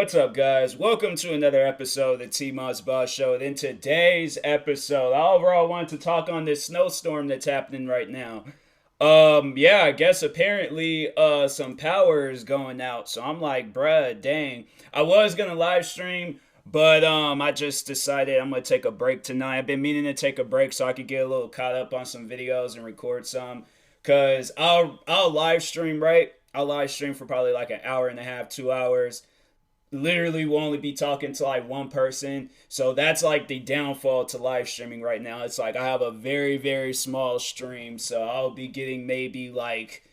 What's up, guys? Welcome to another episode of the TMossBoss Show. And in today's episode, I overall wanted to talk on this snowstorm that's happening right now. Yeah, I guess apparently some power is going out. So I'm like, bruh, dang. I was gonna live stream, but I just decided I'm gonna take a break tonight. I've been meaning to take a break so I could get a little caught up on some videos and record some. Cause I'll live stream, right? I'll live stream for probably like an hour and a half, 2 hours. Literally will only be talking to like one person. So that's like the downfall to live streaming right now. It's like I have a very, very small stream. So I'll be getting maybe like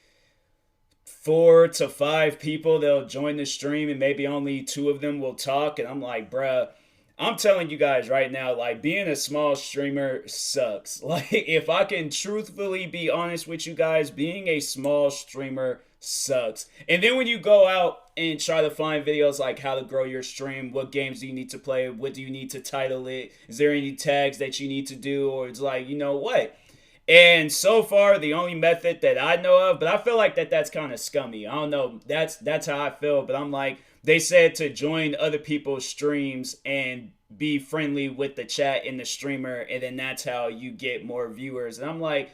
4 to 5 people that'll join the stream, and maybe only two of them will talk. And I'm like, bruh, I'm telling you guys right now, like being a small streamer sucks. Like, if I can truthfully be honest with you guys, being a small streamer sucks. And then when you go out and try to find videos like how to grow your stream, what games do you need to play, what do you need to title it, is there any tags that you need to do, or it's like, you know what? And so far, the only method that I know of, but I feel like that's kind of scummy. I don't know. That's how I feel. But I'm like, they said to join other people's streams and be friendly with the chat and the streamer, and then that's how you get more viewers. And I'm like,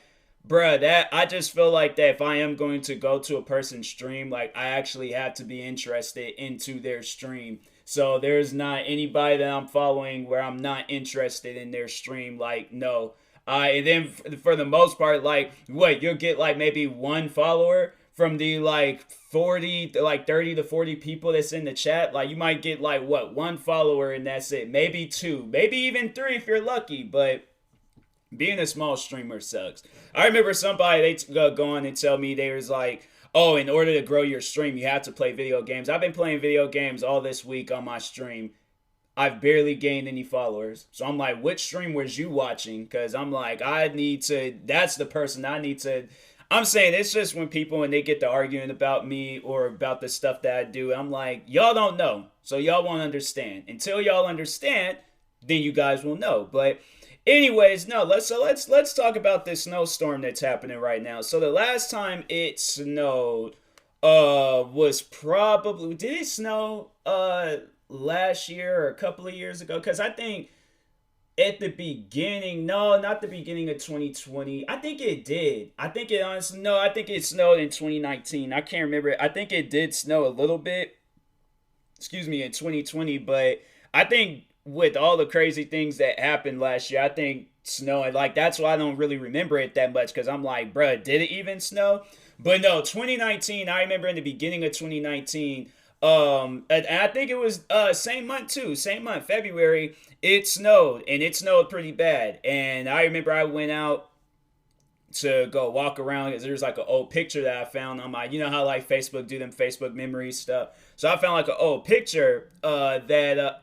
bruh, that I just feel like that if I am going to go to a person's stream, like I actually have to be interested into their stream. So there's not anybody that I'm following where I'm not interested in their stream. Like, no. And then for the most part, like, what, you'll get like maybe one follower from the like 30 to 40 people that's in the chat. Like, you might get like, what, one follower and that's it. Maybe two, maybe even three if you're lucky. But being a small streamer sucks. I remember somebody, they go on and tell me, they was like, oh, in order to grow your stream, you have to play video games. I've been playing video games all this week on my stream. I've barely gained any followers. So I'm like, which stream was you watching? Because I'm like, I need to, that's the person I need to. I'm saying it's just when people, when they get to arguing about me or about the stuff that I do, I'm like, y'all don't know. So y'all won't understand. Until y'all understand, then you guys will know. But anyways, no, let's talk about this snowstorm that's happening right now. So the last time it snowed was probably, did it snow last year or a couple of years ago? Because I think at the beginning, no, not the beginning of 2020. I think it did. I think it honestly, no, I think it snowed in 2019. I can't remember. I think it did snow a little bit, excuse me, in 2020. But I think with all the crazy things that happened last year, I think snow, like, that's why I don't really remember it that much, because I'm like, bruh, did it even snow? But no, 2019, I remember in the beginning of 2019, and I think it was same month too, same month, February, it snowed, and it snowed pretty bad. And I remember I went out to go walk around because there's like an old picture that I found on my, you know how like Facebook do them Facebook memories stuff. So I found like an old picture that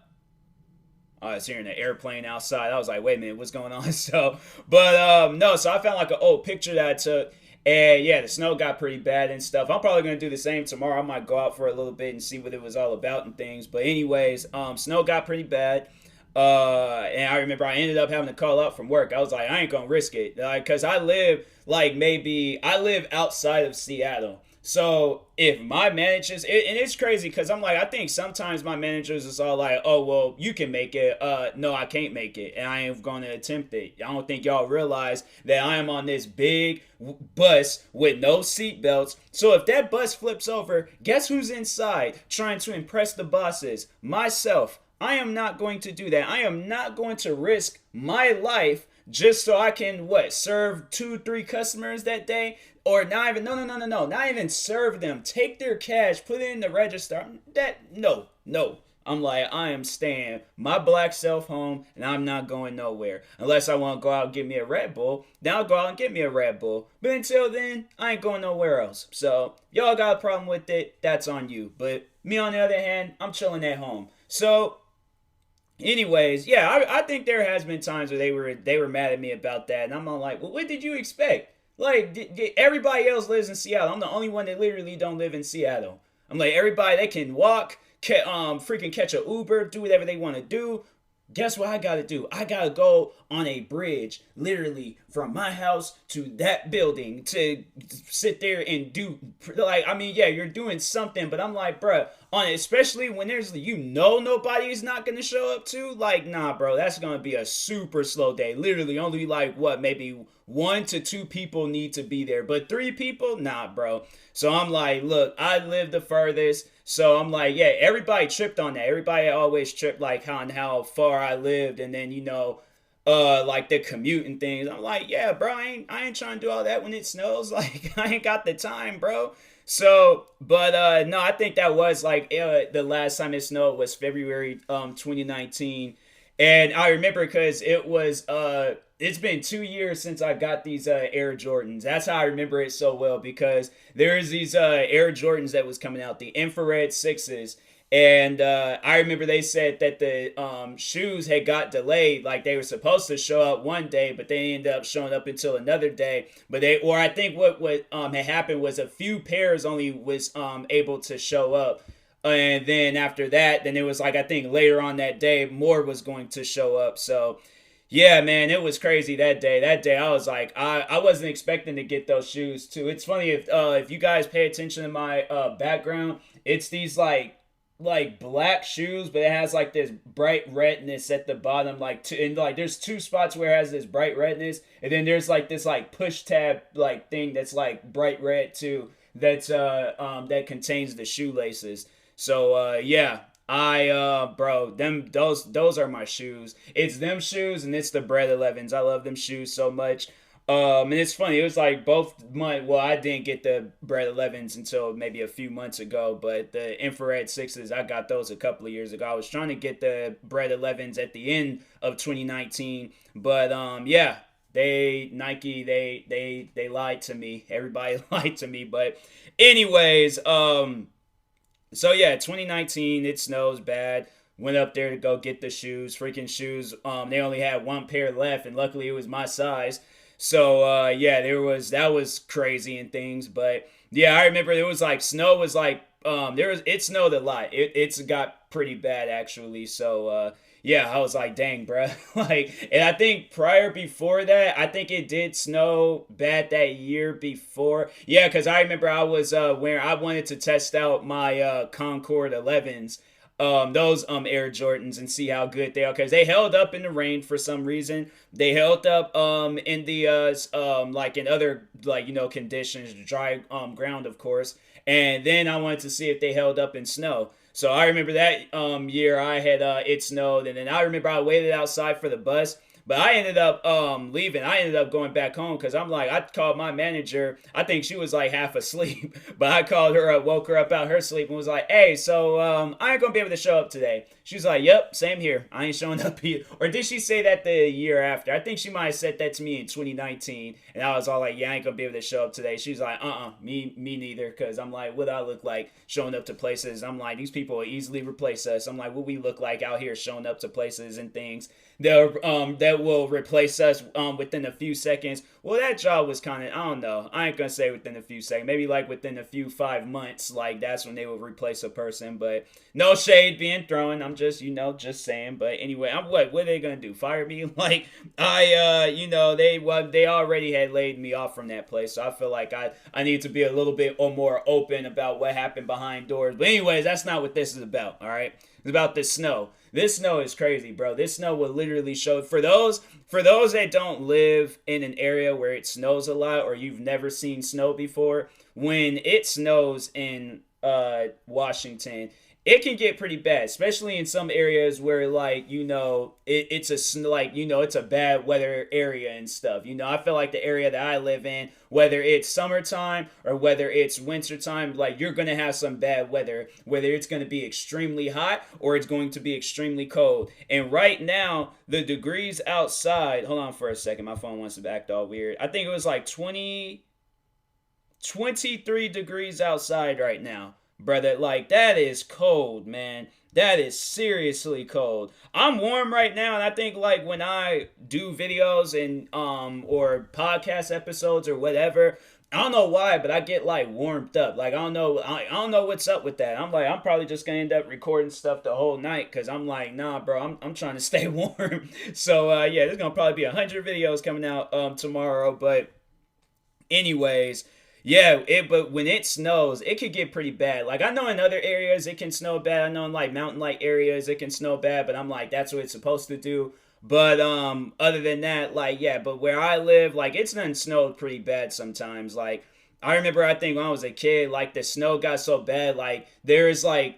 I was hearing an airplane outside. I was like, wait a minute, what's going on? So, but no, so I found like an old picture that I took. And yeah, the snow got pretty bad and stuff. I'm probably going to do the same tomorrow. I might go out for a little bit and see what it was all about and things. But anyways, snow got pretty bad. And I remember I ended up having to call out from work. I was like, I ain't going to risk it. Because I live I live outside of Seattle. So if my managers, and it's crazy because I'm like, I think sometimes my managers is all like, oh, well, you can make it. No, I can't make it. And I ain't going to attempt it. I don't think y'all realize that I am on this big bus with no seat belts. So if that bus flips over, guess who's inside trying to impress the bosses? Myself. I am not going to do that. I am not going to risk my life just so I can, what, serve 2-3 customers that day? Or not even, no, not even serve them. Take their cash, put it in the register. No. I'm like, I am staying my black self home, and I'm not going nowhere. Unless I want to go out and get me a Red Bull, then I'll go out and get me a Red Bull. But until then, I ain't going nowhere else. So, y'all got a problem with it, that's on you. But me, on the other hand, I'm chilling at home. So, anyways, yeah, I think there has been times where they were mad at me about that, and I'm all like, well, what did you expect? Like, everybody else lives in Seattle. I'm the only one that literally don't live in Seattle. I'm like, everybody, they can walk, freaking catch a Uber, do whatever they want to do. guess what I gotta do? I gotta go on a bridge, literally from my house to that building to sit there and do like I mean, yeah, you're doing something, but I'm like, bruh, on especially when there's nobody's not gonna show up to, like, nah, bro, that's gonna be a super slow day. Literally, only like what, maybe 1 to 2 people need to be there, but 3 people, nah, bro. So I'm like, look, I live the furthest. So I'm like, yeah, everybody tripped on that. Everybody always tripped like on how far I lived, and then like the commute and things. I'm like, yeah, bro, I ain't trying to do all that when it snows. Like, I ain't got the time, bro. So, but no, I think that was like the last time it snowed was February 2019, and I remember because it's been 2 years since I got these Air Jordans. That's how I remember it so well, because there's these Air Jordans that was coming out, the infrared sixes. And I remember they said that the shoes had got delayed. Like, they were supposed to show up one day, but they ended up showing up until another day. But I think what had happened was a few pairs only was able to show up. And then after that, then it was like, I think later on that day, more was going to show up. So yeah, man, it was crazy that day. That day, I was like, I wasn't expecting to get those shoes too. It's funny if you guys pay attention to my background, it's these like black shoes, but it has like this bright redness at the bottom, and like there's 2 spots where it has this bright redness, and then there's like this like push tab like thing that's like bright red too. That contains the shoelaces. So yeah, bro, those are my shoes. It's them shoes and it's the Bread 11s. I love them shoes so much. And it's funny. It was like I didn't get the Bread 11s until maybe a few months ago, but the infrared sixes, I got those a couple of years ago. I was trying to get the Bread 11s at the end of 2019, but yeah, Nike, they lied to me. Everybody lied to me. But anyways, so yeah, 2019, it snows bad. Went up there to go get the shoes, freaking shoes. They only had 1 pair left, and luckily it was my size. So yeah, that was crazy and things. But yeah, I remember it was like snow was like it snowed a lot. It's got pretty bad actually. So yeah, I was like, dang, bruh. Like, and I think before that, I think it did snow bad that year before. Yeah, because I remember I was where I wanted to test out my Concord 11s, those Air Jordans, and see how good they are, because they held up in the rain for some reason. They held up in the like in other, like, conditions, dry ground, of course. And then I wanted to see if they held up in snow. So I remember that year I had it snowed, and then I remember I waited outside for the bus. But I ended up leaving. I ended up going back home because I'm like, I called my manager. I think she was like half asleep, but I called her up, woke her up out her sleep, and was like, hey, so I ain't gonna be able to show up today. She was like, yep, same here. I ain't showing up either. Or did she say that the year after? I think she might have said that to me in 2019, and I was all like, yeah, I ain't gonna be able to show up today. She was like, me neither, because I'm like, what do I look like showing up to places? I'm like, these people will easily replace us. I'm like, what we look like out here showing up to places and things that will replace us within a few seconds. Well, that job was kind of, I don't know. I ain't gonna say within a few seconds. Maybe like within a few 5 months. Like, that's when they will replace a person. But no shade being thrown. I'm just just saying. But anyway, what are they gonna do? Fire me? Like, they already had laid me off from that place. So I feel like I need to be a little bit more open about what happened behind doors. But anyways, that's not what this is about. All right, it's about this snow. This snow is crazy, bro. This snow will literally show for those that don't live in an area where it snows a lot, or you've never seen snow before. When it snows in Washington, it can get pretty bad, especially in some areas where, like, it's it's a bad weather area and stuff. I feel like the area that I live in, whether it's summertime or whether it's wintertime, like, you're gonna have some bad weather, whether it's gonna be extremely hot or it's going to be extremely cold. And right now, the degrees outside, hold on for a second, my phone wants to act all weird. I think it was like 23 degrees outside right now, brother. Like, that is cold, man. That is seriously cold. I'm warm right now, and I think, like, when I do videos and or podcast episodes or whatever, I don't know why, but I get like warmed up. Like I don't know what's up with that. I'm like, I'm probably just gonna end up recording stuff the whole night because I'm like, nah, bro, I'm trying to stay warm. So yeah, there's gonna probably be 100 videos coming out tomorrow. But anyways, yeah, but when it snows, it could get pretty bad. Like I know in other areas it can snow bad. I know in like mountain like areas it can snow bad, but I'm like that's what it's supposed to do. But other than that, like yeah, but where I live, like it's done snowed pretty bad sometimes. Like I remember I think when I was a kid, like the snow got so bad, like there's a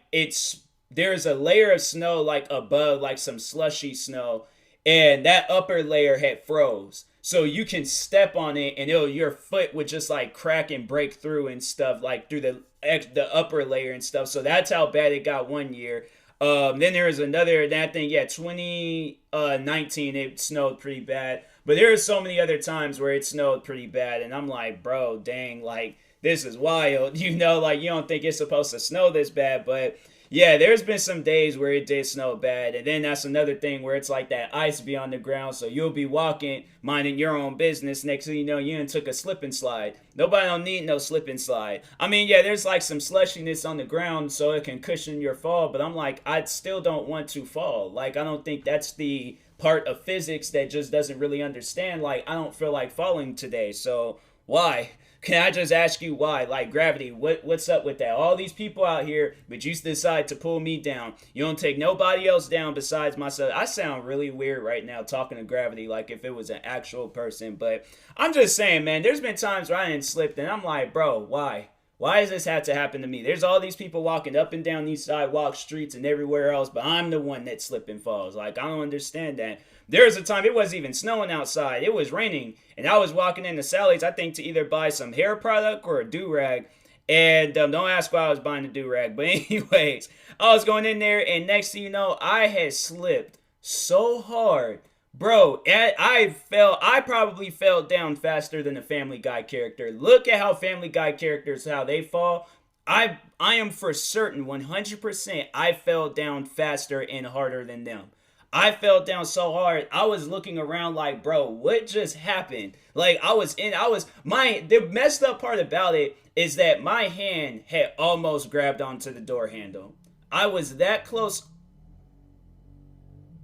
layer of snow like above like some slushy snow, and that upper layer had froze. So you can step on it and your foot would just like crack and break through and stuff like through the upper layer and stuff. So that's how bad it got one year. Then there was another that thing, yeah, 2019 it snowed pretty bad. But there are so many other times where it snowed pretty bad, and I'm like, bro, dang, like this is wild. Like you don't think it's supposed to snow this bad, but yeah, there's been some days where it did snow bad, and then that's another thing where it's like that ice be on the ground, so you'll be walking, minding your own business. Next thing you know, you done took a slip and slide. Nobody don't need no slip and slide. I mean, yeah, there's like some slushiness on the ground, so it can cushion your fall. But I'm like, I still don't want to fall. Like, I don't think that's the part of physics that just doesn't really understand. Like, I don't feel like falling today, so why? Can I just ask you why? Like gravity, what's up with that? All these people out here, but you decide to pull me down. You don't take nobody else down besides myself. I sound really weird right now talking to gravity like if it was an actual person, but I'm just saying, man, there's been times where I didn't slip and I'm like, bro, why? Why does this have to happen to me? There's all these people walking up and down these sidewalks, streets, and everywhere else, but I'm the one that slip and falls. Like, I don't understand that. There was a time it wasn't even snowing outside. It was raining, and I was walking into Sally's, I think, to either buy some hair product or a do-rag. And don't ask why I was buying a do-rag. But anyways, I was going in there, and next thing you know, I had slipped so hard. Bro, I probably fell down faster than a Family Guy character. Look at how Family Guy characters, how they fall. I am for certain, 100%, I fell down faster and harder than them. I fell down so hard, I was looking around like, bro, what just happened? Like, the messed up part about it is that my hand had almost grabbed onto the door handle. I was that close.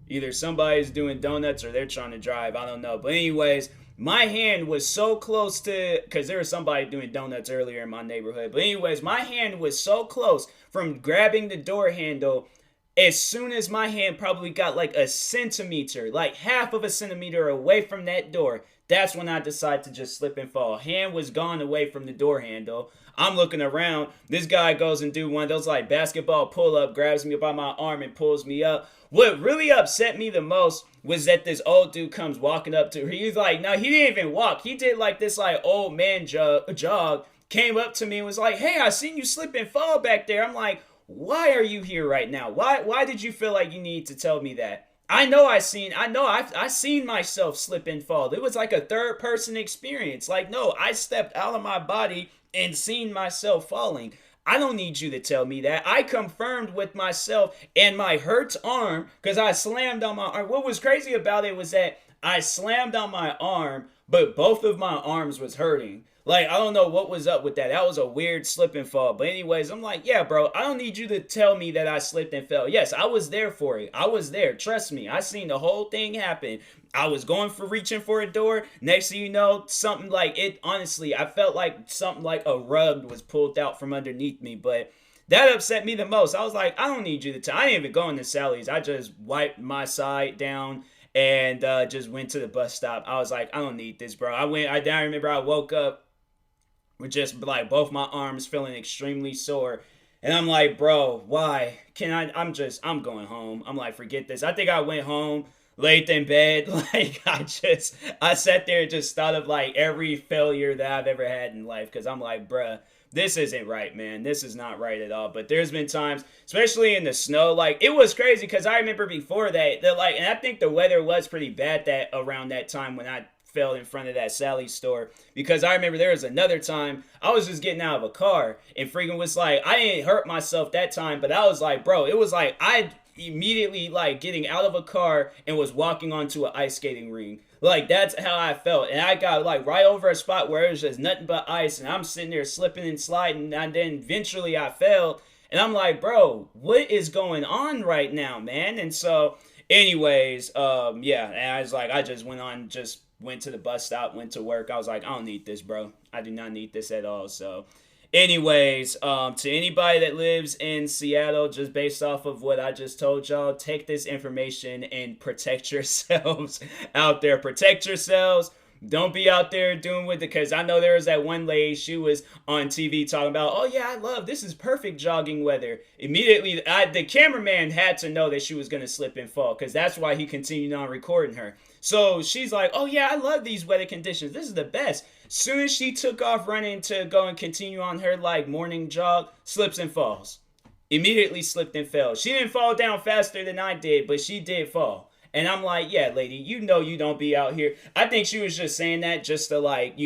Either somebody's doing donuts or they're trying to drive. I don't know. But anyways, my hand was so close to, because there was somebody doing donuts earlier in my neighborhood. But anyways, my hand was so close from grabbing the door handle. As soon as my hand probably got like a centimeter, like half of a centimeter away from that door, that's when I decided to just slip and fall. Hand was gone away from the door handle. I'm looking around. This guy goes and do one of those like basketball pull-up, grabs me by my arm and pulls me up. What really upset me the most was that this old dude comes walking up to her. He's like, no, he didn't even walk. He did like this like old man jog, came up to me and was like, hey, I seen you slip and fall back there. I'm like, why are you here right now? Why did you feel like you need to tell me that? I seen myself slip and fall. It was like a third person experience. Like, no, I stepped out of my body and seen myself falling. I don't need you to tell me that. I confirmed with myself and my hurt arm because I slammed on my arm. What was crazy about it was that I slammed on my arm, but both of my arms was hurting. Like, I don't know what was up with that. That was a weird slip and fall. But anyways, I'm like, yeah, bro, I don't need you to tell me that I slipped and fell. Yes, I was there for it. I was there. Trust me. I seen the whole thing happen. I was reaching for a door. Next thing you know, something like it, honestly, I felt like something like a rug was pulled out from underneath me. But that upset me the most. I was like, I don't need you to tell. I didn't even go into Sally's. I just wiped my side down and just went to the bus stop. I was like, I don't need this, bro. I remember I woke up with just like both my arms feeling extremely sore. And I'm like, bro, why? I'm going home. I'm like, forget this. I think I went home, laid in bed. Like, I sat there and just thought of like every failure that I've ever had in life. Cause I'm like, bruh, this isn't right, man. This is not right at all. But there's been times, especially in the snow, like it was crazy. Cause I remember before that, and I think the weather was pretty bad that around that time when I fell in front of that Sally's store, because I remember there was another time I was just getting out of a car and freaking was like, I didn't hurt myself that time, but I was like, bro, it was like immediately like getting out of a car and was walking onto an ice skating ring. Like that's how I felt, and I got like right over a spot where it was just nothing but ice, and I'm sitting there slipping and sliding, and then eventually I fell, and I'm like, bro, what is going on right now, man? And so, anyways, yeah, and I was like, I just went to the bus stop, went to work. I was like, I don't need this, bro. I do not need this at all. So, anyways, to anybody that lives in Seattle, just based off of what I just told y'all, take this information and protect yourselves out there. Protect yourselves. Don't be out there doing with it, because I know there was that one lady, she was on TV talking about, oh yeah, this is perfect jogging weather. Immediately, the cameraman had to know that she was going to slip and fall, because that's why he continued on recording her. So she's like, oh yeah, I love these weather conditions. This is the best. Soon as she took off running to go and continue on her like morning jog, slips and falls. Immediately slipped and fell. She didn't fall down faster than I did, but she did fall. And I'm like, yeah, lady, you know you don't be out here. I think she was just saying that just to like,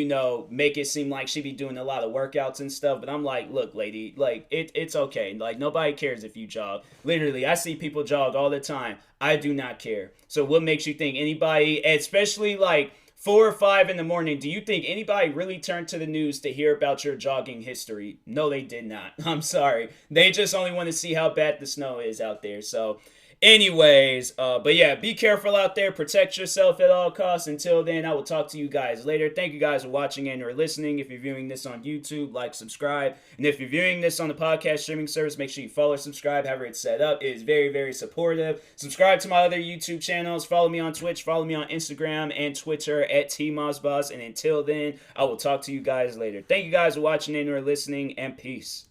make it seem like she be doing a lot of workouts and stuff. But I'm like, look, lady, like it's okay. Like nobody cares if you jog. Literally, I see people jog all the time. I do not care. So what makes you think anybody, especially like 4 or 5 in the morning, do you think anybody really turned to the news to hear about your jogging history? No, they did not. I'm sorry. They just only want to see how bad the snow is out there. So anyways, but yeah, be careful out there. Protect yourself at all costs. Until then, I will talk to you guys later. Thank you guys for watching and or listening. If you're viewing this on YouTube, like, subscribe. And if you're viewing this on the podcast streaming service, make sure you follow, subscribe, however it's set up. It is very, very supportive. Subscribe to my other YouTube channels. Follow me on Twitch. Follow me on Instagram and Twitter at TMossBoss. And until then, I will talk to you guys later. Thank you guys for watching and or listening, and peace.